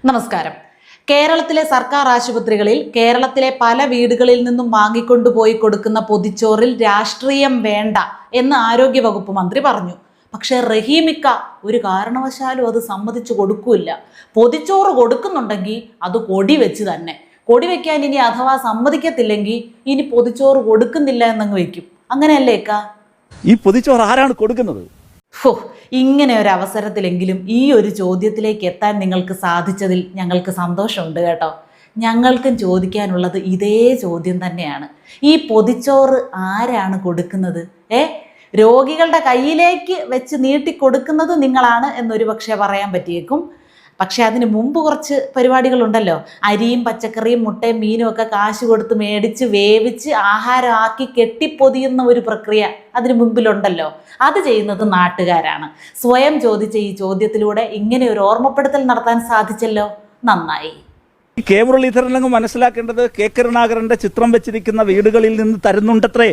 നമസ്കാരം. കേരളത്തിലെ സർക്കാർ ആശുപത്രികളിൽ കേരളത്തിലെ പല വീടുകളിൽ നിന്നും വാങ്ങിക്കൊണ്ടുപോയി കൊടുക്കുന്ന പൊതിച്ചോറിൽ രാഷ്ട്രീയം വേണ്ട എന്ന് ആരോഗ്യവകുപ്പ് മന്ത്രി പറഞ്ഞു. പക്ഷേ റഹീമിക്ക ഒരു കാരണവശാലും അത് സമ്മതിച്ചു കൊടുക്കൂല. പൊതിച്ചോറ് കൊടുക്കുന്നുണ്ടെങ്കിൽ അത് കൊടി വെച്ച് തന്നെ. കൊടി വെക്കാൻ ഇനി അഥവാ സമ്മതിക്കത്തില്ലെങ്കിൽ ഇനി പൊതിച്ചോറ് കൊടുക്കുന്നില്ല എന്നങ്ങ് വെക്കും. അങ്ങനെയല്ലേ അക്ക? ഈ പൊതിച്ചോറ് ആരാണ് കൊടുക്കുന്നത്? ഇങ്ങനെ ഒരു അവസരത്തിലെങ്കിലും ഈ ഒരു ചോദ്യത്തിലേക്ക് എത്താൻ നിങ്ങൾക്ക് സാധിച്ചതിൽ ഞങ്ങൾക്ക് സന്തോഷമുണ്ട് കേട്ടോ. ഞങ്ങൾക്കും ചോദിക്കാനുള്ളത് ഇതേ ചോദ്യം തന്നെയാണ്. ഈ പൊതിച്ചോറ് ആരാണ് കൊടുക്കുന്നത്? രോഗികളുടെ കയ്യിലേക്ക് വെച്ച് നീട്ടിക്കൊടുക്കുന്നത് നിങ്ങളാണ് എന്നൊരു പക്ഷേ പറയാൻ പറ്റിയേക്കും. പക്ഷെ അതിന് മുമ്പ് കുറച്ച് പരിപാടികളുണ്ടല്ലോ. അരിയും പച്ചക്കറിയും മുട്ടയും മീനും ഒക്കെ കാശ് കൊടുത്ത് മേടിച്ച് വേവിച്ച് ആഹാരമാക്കി കെട്ടിപ്പൊതിയുന്ന ഒരു പ്രക്രിയ അതിന് മുമ്പിലുണ്ടല്ലോ. അത് ചെയ്യുന്നത് നാട്ടുകാരാണ്. സ്വയം ചോദിച്ച ഈ ചോദ്യത്തിലൂടെ ഇങ്ങനെ ഒരു ഓർമ്മപ്പെടുത്തൽ നടത്താൻ സാധിച്ചല്ലോ, നന്നായി. കെ മുരളീധരൻ മനസ്സിലാക്കേണ്ടത് കെ കരുണാകരന്റെ ചിത്രം വെച്ചിരിക്കുന്ന വീടുകളിൽ നിന്ന് തരുന്നുണ്ടത്രേ.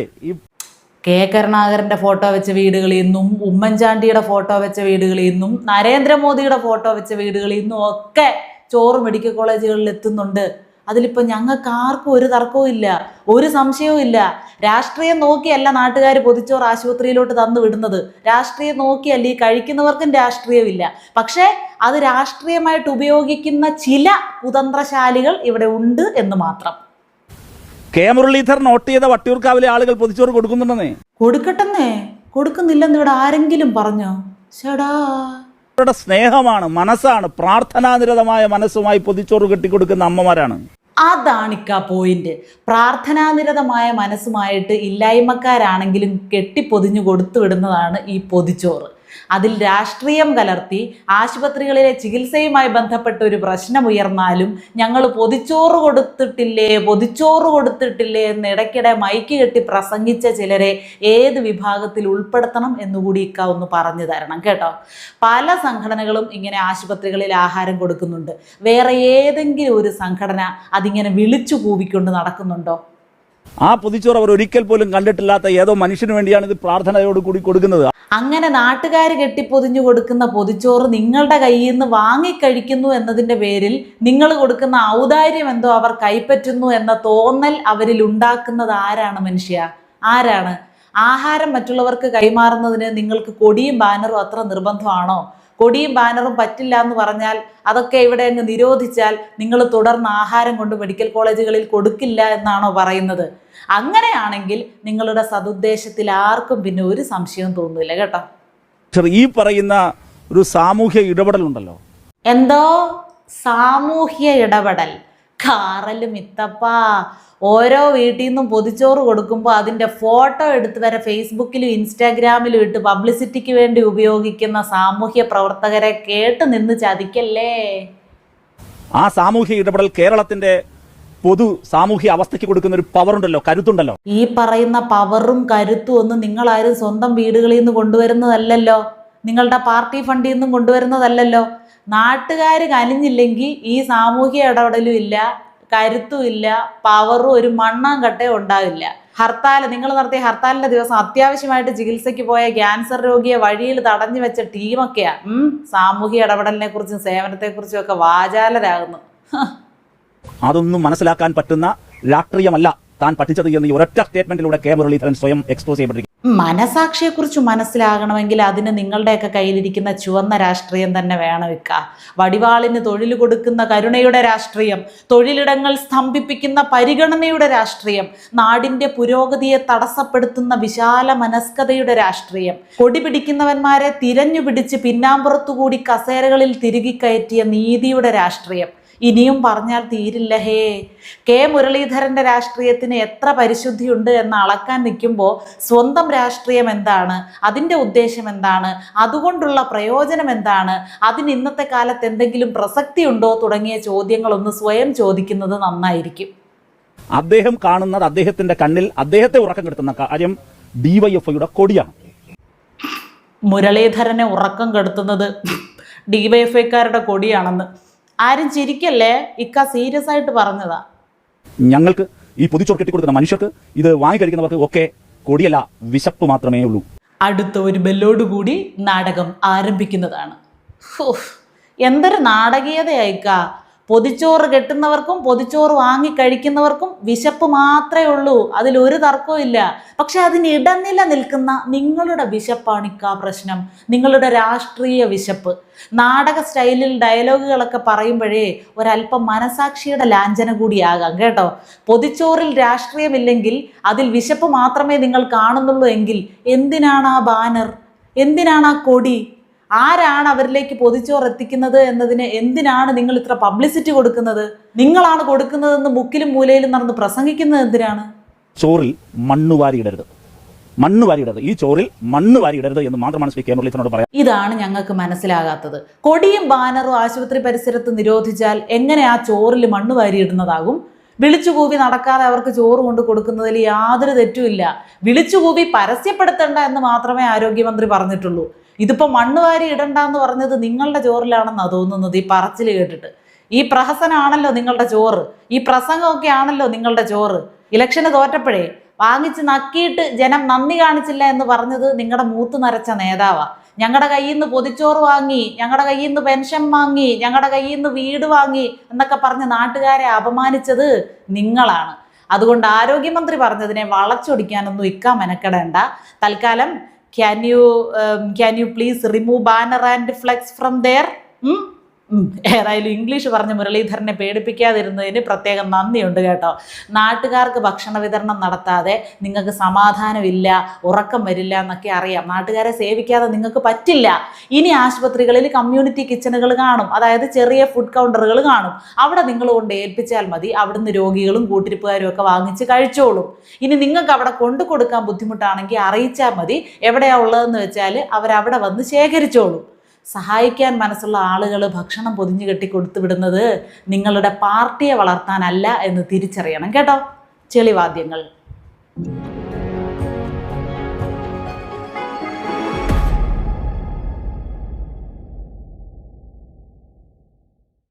കെ കരുണാകരൻ്റെ ഫോട്ടോ വെച്ച വീടുകളിൽ നിന്നും, ഉമ്മൻചാണ്ടിയുടെ ഫോട്ടോ വെച്ച വീടുകളിൽ നിന്നും, നരേന്ദ്രമോദിയുടെ ഫോട്ടോ വെച്ച വീടുകളിൽ നിന്നും ഒക്കെ ചോറ് മെഡിക്കൽ കോളേജുകളിൽ എത്തുന്നുണ്ട്. അതിലിപ്പോൾ ഞങ്ങൾക്ക് ആർക്കും ഒരു തർക്കവും ഇല്ല, ഒരു സംശയവും ഇല്ല. രാഷ്ട്രീയം നോക്കിയല്ല നാട്ടുകാർ പൊതിച്ചോറ് ആശുപത്രിയിലോട്ട് തന്നു വിടുന്നത്. രാഷ്ട്രീയം നോക്കിയല്ല, ഈ കഴിക്കുന്നവർക്കും രാഷ്ട്രീയമില്ല. പക്ഷേ അത് രാഷ്ട്രീയമായിട്ട് ഉപയോഗിക്കുന്ന ചില കുതന്ത്രശാലികൾ ഇവിടെ ഉണ്ട് എന്ന് മാത്രം. കെ മുരളീധരൻ നോട്ട് ചെയ്ത വട്ടിയൂർക്കാവിലെ ആളുകൾ പൊതിച്ചോറ് കൊടുക്കുന്നുണ്ടെന്നേ. കൊടുക്കട്ടെന്നേ, കൊടുക്കുന്നില്ലെന്ന് ഇവിടെ ആരെങ്കിലും പറഞ്ഞോ? അവരുടെ സ്നേഹമാണ്, മനസ്സാണ്, പ്രാർത്ഥനാനിരതമായ മനസ്സുമായി പൊതിച്ചോറ് കെട്ടിക്കൊടുക്കുന്ന അമ്മമാരാണ്. അതാണിക്കാ പോയിന്റ്. പ്രാർത്ഥനാനിരതമായ മനസ്സുമായിട്ട് ഇല്ലായ്മക്കാരാണെങ്കിലും കെട്ടിപ്പൊതിഞ്ഞു കൊടുത്തു വിടുന്നതാണ് ഈ പൊതിച്ചോറ്. അതിൽ രാഷ്ട്രീയം കലർത്തി ആശുപത്രികളിലെ ചികിത്സയുമായി ബന്ധപ്പെട്ട ഒരു പ്രശ്നം ഉയർന്നാലും ഞങ്ങൾ പൊതിച്ചോറ് കൊടുത്തിട്ടില്ലേ എന്ന് ഇടയ്ക്കിടെ മൈക്ക് കെട്ടി പ്രസംഗിച്ച ചിലരെ ഏത് വിഭാഗത്തിൽ ഉൾപ്പെടുത്തണം എന്നുകൂടി ഇക്ക ഒന്ന് പറഞ്ഞു തരണം കേട്ടോ. പല സംഘടനകളും ഇങ്ങനെ ആശുപത്രികളിൽ ആഹാരം കൊടുക്കുന്നുണ്ട്. വേറെ ഏതെങ്കിലും ഒരു സംഘടന അതിങ്ങനെ വിളിച്ചു കൂവിക്കൊണ്ട് നടക്കുന്നുണ്ടോ? ആ പൊതിച്ചോറ് അവർ ഒരിക്കൽ പോലും കണ്ടിട്ടില്ലാത്ത ഏതോ മനുഷ്യന് വേണ്ടിയാണ് ഇത് പ്രാർത്ഥനയോട് കൂടി കൊടുക്കുന്നത്. അങ്ങനെ നാട്ടുകാർ കെട്ടിപ്പൊതിഞ്ഞു കൊടുക്കുന്ന പൊതിച്ചോറ് നിങ്ങളുടെ കയ്യിൽ നിന്ന് വാങ്ങിക്കഴിക്കുന്നു എന്നതിൻ്റെ പേരിൽ നിങ്ങൾ കൊടുക്കുന്ന ഔദാര്യം എന്തോ അവർ കൈപ്പറ്റുന്നു എന്ന തോന്നൽ അവരിൽ ഉണ്ടാക്കുന്നത് ആരാണ്? ആരാണ്? ആഹാരം മറ്റുള്ളവർക്ക് കൈമാറുന്നതിന് നിങ്ങൾക്ക് കൊടിയും ബാനറും അത്ര നിർബന്ധമാണോ? കൊടിയും ബാനറും പറ്റില്ല എന്ന് പറഞ്ഞാൽ അതൊക്കെ ഇവിടെ അങ്ങ് നിരോധിച്ചാൽ നിങ്ങൾ തുടർന്ന് ആഹാരം കൊണ്ട് മെഡിക്കൽ കോളേജുകളിൽ കൊടുക്കില്ല എന്നാണോ പറയുന്നത്? അങ്ങനെയാണെങ്കിൽ നിങ്ങളുടെ സതുദ്ദേശത്തിൽ ആർക്കും പിന്നെ ഒരു സംശയവും തോന്നില്ല കേട്ടോ. ഈ പറയുന്ന ഒരു സാമൂഹ്യ ഇടപെടൽ ഉണ്ടല്ലോ. എന്തോ സാമൂഹ്യ ഇടപെടൽ? കാറലും ഇത്തപ്പാ. ഓരോ വീട്ടിൽ നിന്നും പൊതിച്ചോറ് കൊടുക്കുമ്പോൾ അതിൻ്റെ ഫോട്ടോ എടുത്ത് വരെ ഫേസ്ബുക്കിലും ഇൻസ്റ്റാഗ്രാമിലും ഇട്ട് പബ്ലിസിറ്റിക്ക് വേണ്ടി ഉപയോഗിക്കുന്ന സാമൂഹ്യ പ്രവർത്തകരെ കേട്ട് നിന്ന് ചതിക്കല്ലേ. ആ സാമൂഹ്യ ഇടപെടൽ കേരളത്തിന്റെ പൊതു സാമൂഹ്യ അവസ്ഥയ്ക്ക് കൊടുക്കുന്ന ഒരു പവറുണ്ടല്ലോ, കരുത്തുണ്ടല്ലോ. ഈ പറയുന്ന പവറും കരുത്തും ഒന്നും നിങ്ങളാരും സ്വന്തം വീടുകളിൽ നിന്ന് കൊണ്ടുവരുന്നതല്ലല്ലോ, നിങ്ങളുടെ പാർട്ടി ഫണ്ടിൽ നിന്നും കൊണ്ടുവരുന്നതല്ലല്ലോ. നാട്ടുകാർ കനിഞ്ഞില്ലെങ്കിൽ ഈ സാമൂഹ്യ ഇടപെടലും ഇല്ല, കരുത്തും ഇല്ല, പവറും ഒരു മണ്ണാങ്കട്ടേ ഉണ്ടാവില്ല. നിങ്ങൾ നടത്തിയ ഹർത്താലിന്റെ ദിവസം അത്യാവശ്യമായിട്ട് ചികിത്സയ്ക്ക് പോയ ക്യാൻസർ രോഗിയെ വഴിയിൽ തടഞ്ഞു വെച്ച ടീമൊക്കെയാ സാമൂഹ്യ ഇടപെടലിനെ കുറിച്ചും സേവനത്തെക്കുറിച്ചും ഒക്കെ വാചാലരാകുന്നു. അതൊന്നും മനസ്സിലാക്കാൻ പറ്റുന്ന രാഷ്ട്രീയമല്ല താൻ പഠിച്ചത് എന്ന് ഈ ഒരൊറ്റ സ്റ്റേറ്റ്മെന്റിലൂടെ കെ മുരളീധരൻ സ്വയം എക്സ്പോസ് ചെയ്യപ്പെട്ടിരിക്കും. മനസാക്ഷിയെക്കുറിച്ച് മനസ്സിലാകണമെങ്കിൽ അതിന് നിങ്ങളുടെയൊക്കെ കയ്യിലിരിക്കുന്ന ചുവന്ന രാഷ്ട്രീയം തന്നെ വേണം ഇക്ക. വടിവാളിന് തൊഴിൽ കൊടുക്കുന്ന കരുണയുടെ രാഷ്ട്രീയം, തൊഴിലിടങ്ങൾ സ്തംഭിപ്പിക്കുന്ന പരിഗണനയുടെ രാഷ്ട്രീയം, നാടിൻ്റെ പുരോഗതിയെ തടസ്സപ്പെടുത്തുന്ന വിശാല മനസ്കതയുടെ രാഷ്ട്രീയം, കൊടി പിടിക്കുന്നവന്മാരെ തിരഞ്ഞു പിടിച്ച് പിന്നാമ്പുറത്തുകൂടി കസേരകളിൽ തിരുകി കയറ്റിയ നീതിയുടെ രാഷ്ട്രീയം. ഇനിയും പറഞ്ഞാൽ തീരില്ല ഹേ. കെ മുരളീധരൻ്റെ രാഷ്ട്രീയത്തിന് എത്ര പരിശുദ്ധിയുണ്ട് എന്ന് അളക്കാൻ നിൽക്കുമ്പോൾ സ്വന്തം രാഷ്ട്രീയം എന്താണ്, അതിൻ്റെ ഉദ്ദേശം എന്താണ്, അതുകൊണ്ടുള്ള പ്രയോജനം എന്താണ്, അതിന് ഇന്നത്തെ കാലത്ത് എന്തെങ്കിലും പ്രസക്തി ഉണ്ടോ തുടങ്ങിയ ചോദ്യങ്ങളൊന്ന് സ്വയം ചോദിക്കുന്നത് നന്നായിരിക്കും. അദ്ദേഹം കാണുന്നത് അദ്ദേഹത്തിന്റെ കണ്ണിൽ അദ്ദേഹത്തെ ഉറക്കം കെടുത്തുന്ന കാര്യം ഡിവൈഎഫ്ഐയുടെ കൊടിയാണ്. മുരളീധരനെ ഉറക്കം കെടുത്തുന്നത് ഡിവൈഎഫ്ഐക്കാരുടെ കൊടിയാണെന്ന് ആരും ചിരിക്കല്ലേ ഇക്ക, സീരിയസ് ആയിട്ട് പറഞ്ഞതാ. ഞങ്ങൾക്ക് ഈ പൊതിച്ചോറ് കെട്ടിക്കൊടുക്കുന്ന മനുഷ്യർക്ക് ഇത് വാങ്ങിക്കഴിക്കുന്നവർക്ക് ഒക്കെ കൊടിയല്ല, വിശപ്പ് മാത്രമേ ഉള്ളൂ. അടുത്ത ഒരു ബെല്ലോടുകൂടി നാടകം ആരംഭിക്കുന്നതാണ്. എന്തൊരു നാടകീയതയായിക്കാ. പൊതിച്ചോറ് കെട്ടുന്നവർക്കും പൊതിച്ചോറ് വാങ്ങി കഴിക്കുന്നവർക്കും വിശപ്പ് മാത്രമേ ഉള്ളൂ, അതിലൊരു തർക്കവും ഇല്ല. പക്ഷെ അതിന് ഇടനില നിൽക്കുന്ന നിങ്ങളുടെ വിശപ്പാണിക്കാ പ്രശ്നം, നിങ്ങളുടെ രാഷ്ട്രീയ വിശപ്പ്. നാടക സ്റ്റൈലിൽ ഡയലോഗുകളൊക്കെ പറയുമ്പോഴേ ഒരല്പം മനസാക്ഷിയുടെ ലാഞ്ചന കൂടിയാകാം കേട്ടോ. പൊതിച്ചോറിൽ രാഷ്ട്രീയമില്ലെങ്കിൽ അതിൽ വിശപ്പ് മാത്രമേ നിങ്ങൾ കാണുന്നുള്ളൂ എങ്കിൽ എന്തിനാണ് ആ ബാനർ, എന്തിനാണ് ആ കൊടി, ആരാണ് അവരിലേക്ക് പൊതിച്ചോറ് എത്തിക്കുന്നത് എന്നതിന് എന്തിനാണ് നിങ്ങൾ ഇത്ര പബ്ലിസിറ്റി കൊടുക്കുന്നത്? നിങ്ങളാണ് കൊടുക്കുന്നതെന്ന് മുക്കിലും മൂലയിലും നടന്ന് പ്രസംഗിക്കുന്നത് എന്തിനാണ്? ചോറിൽ മണ്ണ് വാരിയിടരുത്, മണ്ണ് വാരിയിടരുത്, ഈ ചോറിൽ മണ്ണ് വാരിയിടരുത് എന്ന് മാത്രമാണ് ശ്രീ കെ മുരളീധരനോട് പറയാം. ഇതാണ് ഞങ്ങൾക്ക് മനസ്സിലാകാത്തത്. കൊടിയും ബാനറും ആശുപത്രി പരിസരത്ത് നിരോധിച്ചാൽ എങ്ങനെ ആ ചോറിൽ മണ്ണ് വാരിയിടുന്നതാകും? വിളിച്ചുകൂവി നടക്കാതെ അവർക്ക് ചോറ് കൊണ്ട് കൊടുക്കുന്നതിൽ യാതൊരു തെറ്റുമില്ല. വിളിച്ചുകൂവി പരസ്യപ്പെടുത്തണ്ട എന്ന് മാത്രമേ ആരോഗ്യമന്ത്രി പറഞ്ഞിട്ടുള്ളൂ. ഇതിപ്പോൾ മണ്ണ് വാരി ഇടണ്ട എന്ന് പറഞ്ഞത് നിങ്ങളുടെ ചോറിലാണെന്നാണ് തോന്നുന്നത് ഈ പറച്ചിൽ കേട്ടിട്ട്. ഈ പ്രഹസനമാണല്ലോ നിങ്ങളുടെ ചോറ്, ഈ പ്രസംഗമൊക്കെ ആണല്ലോ നിങ്ങളുടെ ചോറ്. ഇലക്ഷന് തോറ്റപ്പോഴേ വാങ്ങിച്ച് നക്കിയിട്ട് ജനം നന്ദി കാണിച്ചില്ല എന്ന് പറഞ്ഞത് നിങ്ങളുടെ മൂത്ത് നരച്ച നേതാവാ. ഞങ്ങളുടെ കയ്യിൽ നിന്ന് പൊതിച്ചോറ് വാങ്ങി, ഞങ്ങളുടെ കയ്യിൽ നിന്ന് പെൻഷൻ വാങ്ങി, ഞങ്ങളുടെ കയ്യിൽ നിന്ന് വീട് വാങ്ങി എന്നൊക്കെ പറഞ്ഞ് നാട്ടുകാരെ അപമാനിച്ചത് നിങ്ങളാണ്. അതുകൊണ്ട് ആരോഗ്യമന്ത്രി പറഞ്ഞതിനെ വളച്ചൊടിക്കാനൊന്നും ഇക്കാ മെനക്കെടേണ്ട. തൽക്കാലം can you please remove banner and flex from there? ഏതായാലും ഇംഗ്ലീഷ് പറഞ്ഞ് മുരളീധരനെ പേടിപ്പിക്കാതിരുന്നതിന് പ്രത്യേകം നന്ദിയുണ്ട് കേട്ടോ. നാട്ടുകാർക്ക് ഭക്ഷണ വിതരണം നടത്താതെ നിങ്ങൾക്ക് സമാധാനമില്ല, ഉറക്കം വരില്ല എന്നൊക്കെ അറിയാം. നാട്ടുകാരെ സേവിക്കാതെ നിങ്ങൾക്ക് പറ്റില്ല. ഇനി ആശുപത്രികളിൽ കമ്മ്യൂണിറ്റി കിച്ചണുകൾ കാണും, അതായത് ചെറിയ ഫുഡ് കൗണ്ടറുകൾ കാണും. അവിടെ നിങ്ങൾ കൊണ്ട് ഏൽപ്പിച്ചാൽ മതി, അവിടുന്ന് രോഗികളും കൂട്ടിരിപ്പുകാരും ഒക്കെ വാങ്ങിച്ച് കഴിച്ചോളും. ഇനി നിങ്ങൾക്ക് അവിടെ കൊണ്ടു കൊടുക്കാൻ ബുദ്ധിമുട്ടാണെങ്കിൽ അറിയിച്ചാൽ മതി, എവിടെയാ ഉള്ളതെന്ന് വെച്ചാൽ അവരവിടെ വന്ന് ശേഖരിച്ചോളും. സഹായിക്കാൻ മനസ്സുള്ള ആളുകൾ ഭക്ഷണം പൊതിഞ്ഞു കെട്ടി കൊടുത്തു വിടുന്നത് നിങ്ങളുടെ പാർട്ടിയെ വളർത്താനല്ല എന്ന് തിരിച്ചറിയണം കേട്ടോ. ചെളിവാദ്യങ്ങൾ.